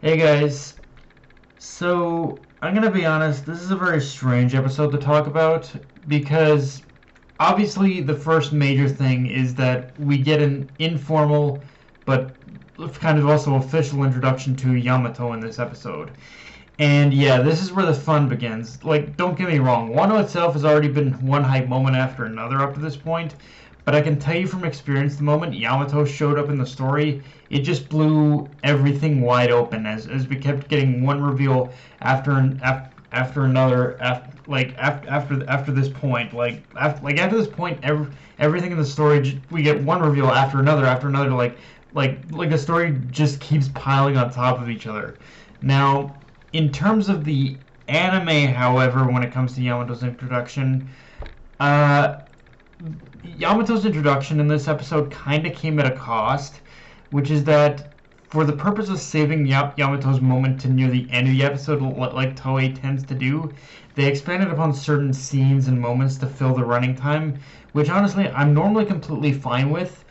Hey guys, so I'm gonna be honest, this is a very strange episode to talk about because obviously the first major thing is that we get an informal but kind of also official introduction to Yamato in this episode. And yeah, this is where the fun begins. Like, don't get me wrong, Wano itself has already been one hype moment after another up to this point, but I can tell you from experience the moment Yamato showed up in the story, it just blew everything wide open as we kept getting one reveal after another after this point after this point everything in the story we get one reveal after another like the story just keeps piling on top of each other. Now, in terms of the anime, however, when it comes to Yamato's introduction, uh, Yamato's introduction in this episode kind of came at a cost, which is that for the purpose of saving Yamato's moment to near the end of the episode, like Toei tends to do, they expanded upon certain scenes and moments to fill the running time, which honestly I'm normally completely fine with.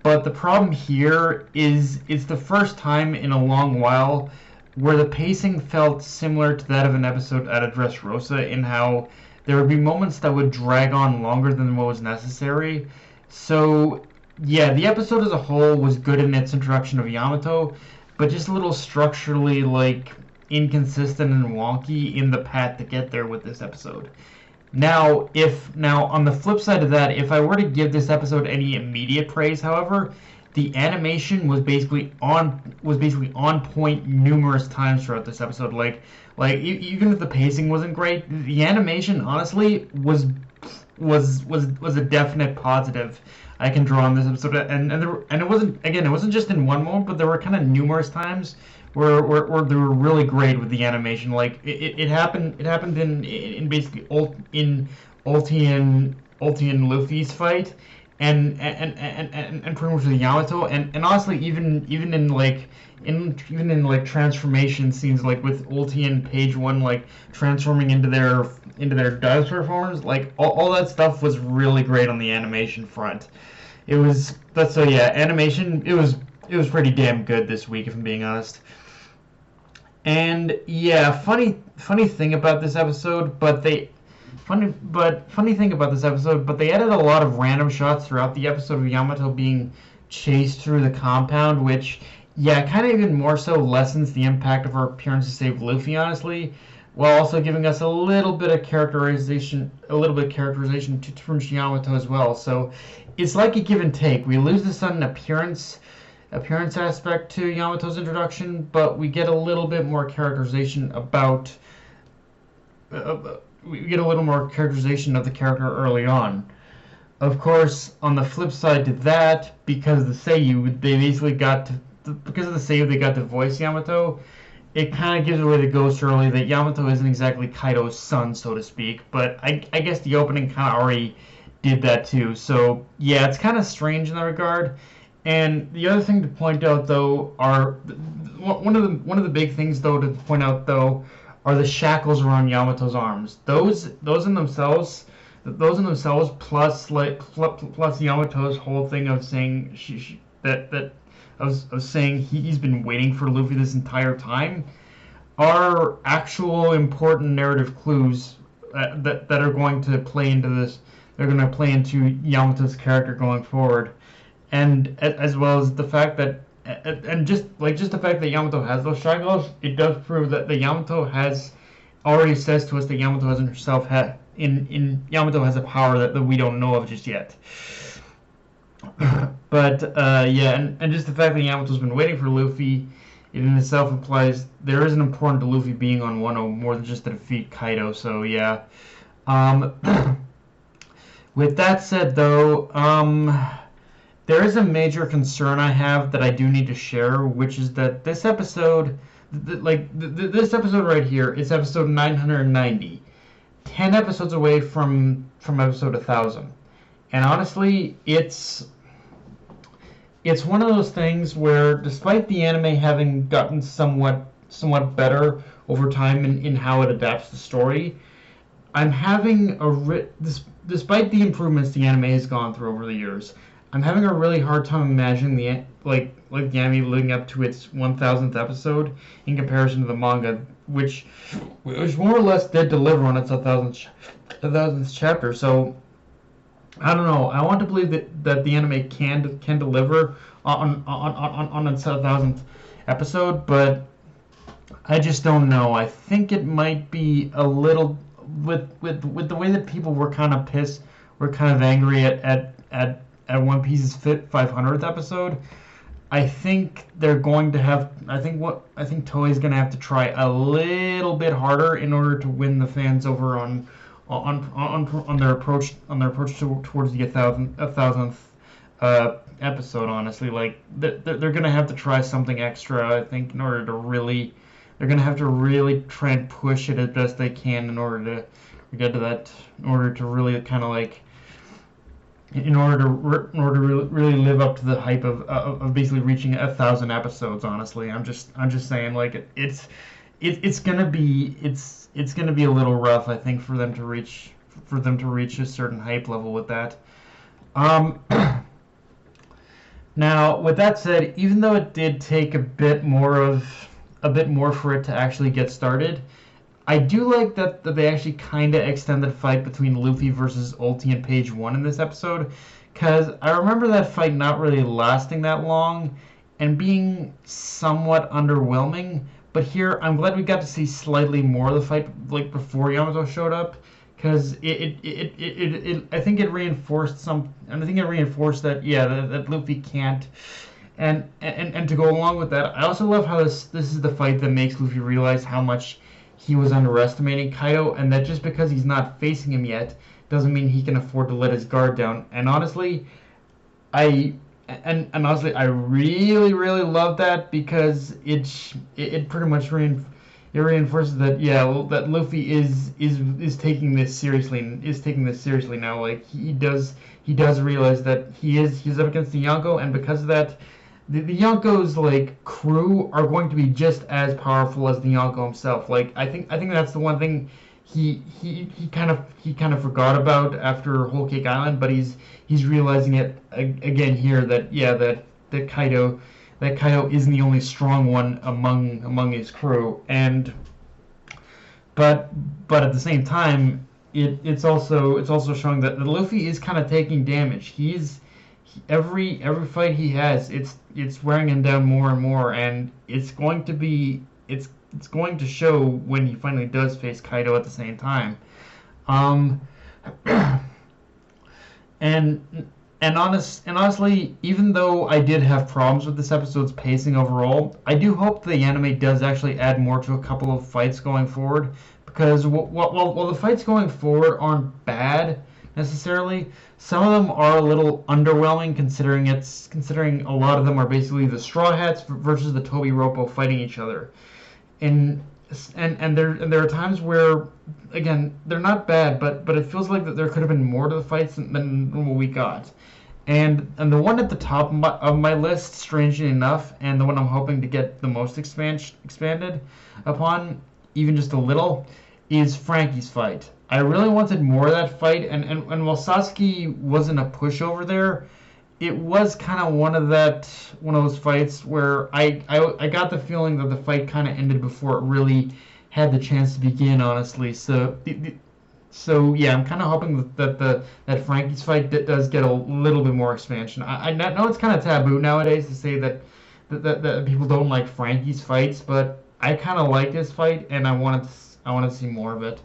But the problem here is it's the first time in a long while where the pacing felt similar to that of an episode at Dressrosa in how there would be moments that would drag on longer than what was necessary. So, yeah, the episode as a whole was good in its introduction of Yamato, but just a little structurally, inconsistent and wonky in the path to get there with this episode. Now on the flip side of that, if I were to give this episode any immediate praise, however, the animation was basically on point numerous times throughout this episode. Even if the pacing wasn't great, the animation honestly was a definite positive I can draw on this episode. And it wasn't just in one moment, but there were kind of numerous times where they were really great with the animation. Like it happened in basically Ulti and Luffy's fight, and pretty much with Yamato, and honestly even in transformation scenes, like with Ulti and Page One, like transforming into their dinosaur forms, like all that stuff was really great on the animation front. It was that's so yeah, animation it was pretty damn good this week, if I'm being honest. And yeah, funny thing about this episode, funny thing about this episode, but they added a lot of random shots throughout the episode of Yamato being chased through the compound, which yeah, kind of even more so lessens the impact of her appearance to save Luffy, honestly, while also giving us a little bit of characterization from Yamato as well. So it's like a give and take. We lose the sudden appearance aspect to Yamato's introduction, but we get a little bit more characterization we get a little more characterization of the character early on. Of course, on the flip side to that, because of the save they got to voice Yamato, it kind of gives away the ghost early that Yamato isn't exactly Kaido's son, so to speak. But I guess the opening kind of already did that too. So yeah, it's kind of strange in that regard. And the other thing to point out, though, are one of the big things, though, to point out, though, are the shackles around Yamato's arms. Those in themselves, plus Yamato's whole thing of saying that of saying he's been waiting for Luffy this entire time, are actual important narrative clues that are going to play into this. They're going to play into Yamato's character going forward, and as well as the fact that and just the fact that Yamato has those shackles, it does prove that the Yamato has already says to us that Yamato hasn't herself had in Yamato has a power that we don't know of just yet. But yeah, and just the fact that Yamato's been waiting for Luffy, it in itself implies there is an important to Luffy being on Wano more than just to defeat Kaido. So yeah. Um, with that said, though, there is a major concern I have that I do need to share, which is that this episode, this episode right here, is episode 990, 10 episodes away from episode 1000, and honestly, it's one of those things where, despite the anime having gotten somewhat better over time in how it adapts the story, I'm having despite the improvements the anime has gone through over the years, I'm having a really hard time imagining like the anime leading up to its 1000th episode in comparison to the manga, which more or less did deliver on its 1000th chapter. So I don't know. I want to believe that the anime can deliver on its 1000th episode, but I just don't know. I think it might be a little with the way that people were kind of pissed, were kind of angry at One Piece's 500th episode. I think they're going to have. I think Toei's going to have to try a little bit harder in order to win the fans over on their approach towards the 1000th episode. Honestly, like they're going to have to try something extra. I think in order to really. They're going to have to really try and push it as best they can in order to get to that, in order to really kind of like, in order to really live up to the hype of basically reaching 1000 episodes. Honestly, I'm just saying, like, it's gonna be a little rough, I think, for them to reach a certain hype level with that. Now, with that said, even though it did take a bit more for it to actually get started, I do like that they actually kind of extended the fight between Luffy versus Ulti and Page 1 in this episode, because I remember that fight not really lasting that long and being somewhat underwhelming, but here I'm glad we got to see slightly more of the fight, like before Yamato showed up, because I think it reinforced that, yeah, that Luffy can't. And to go along with that, I also love how this is the fight that makes Luffy realize how much he was underestimating Kaido, and that just because he's not facing him yet doesn't mean he can afford to let his guard down. And honestly, I really love that, because it pretty much reinforces that, yeah, that Luffy is taking this seriously now. Like he does realize that he's up against the Yonko, and because of that, the Yonko's like crew are going to be just as powerful as the Yonko himself. Like I think that's the one thing he kind of forgot about after Whole Cake Island, but he's realizing it again here, that yeah, that Kaido isn't the only strong one among his crew. And but at the same time, it's also showing that Luffy is kind of taking damage. Every fight he has, it's wearing him down more and more, and it's going to show when he finally does face Kaido at the same time. And honestly, even though I did have problems with this episode's pacing overall, I do hope the anime does actually add more to a couple of fights going forward, because while the fights going forward aren't bad necessarily, some of them are a little underwhelming, considering a lot of them are basically the Straw Hats versus the Toby Roppo fighting each other. And there are times where, again, they're not bad, but it feels like that there could have been more to the fights than what we got. And the one at the top of my list, strangely enough, and the one I'm hoping to get the most expanded upon, even just a little, is Frankie's fight. I really wanted more of that fight, and while Sasuke wasn't a pushover there, it was kind of one of those fights where I got the feeling that the fight kind of ended before it really had the chance to begin, honestly. So yeah, I'm kind of hoping that Frankie's fight does get a little bit more expansion. I know it's kind of taboo nowadays to say that people don't like Frankie's fights, but I kind of like this fight, and I wanted to see more of it.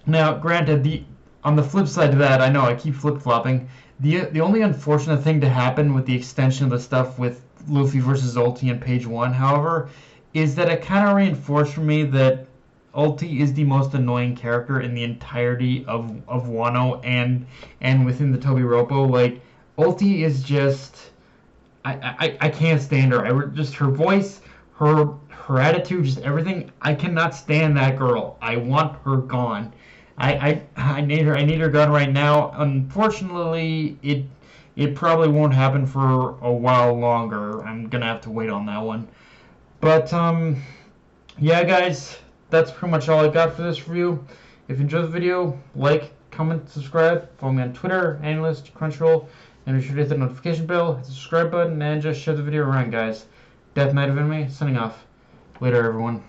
Now, granted, on the flip side to that, I know I keep flip-flopping. The only unfortunate thing to happen with the extension of the stuff with Luffy versus Ulti in Page 1, however, is that it kind of reinforced for me that Ulti is the most annoying character in the entirety of Wano and within the Toby Roppo. Like, Ulti is just... I can't stand her. Just her voice, her attitude, just everything. I cannot stand that girl. I want her gone. I need her gone right now. Unfortunately, it probably won't happen for a while longer. I'm gonna have to wait on that one. But yeah, guys, that's pretty much all I got for this review. If you enjoyed the video, like, comment, subscribe, follow me on Twitter, Analyst, Crunchyroll, And be sure to hit the notification bell, hit the subscribe button, and just share the video around, guys. Death Knight of Enemy, signing off. Later, everyone.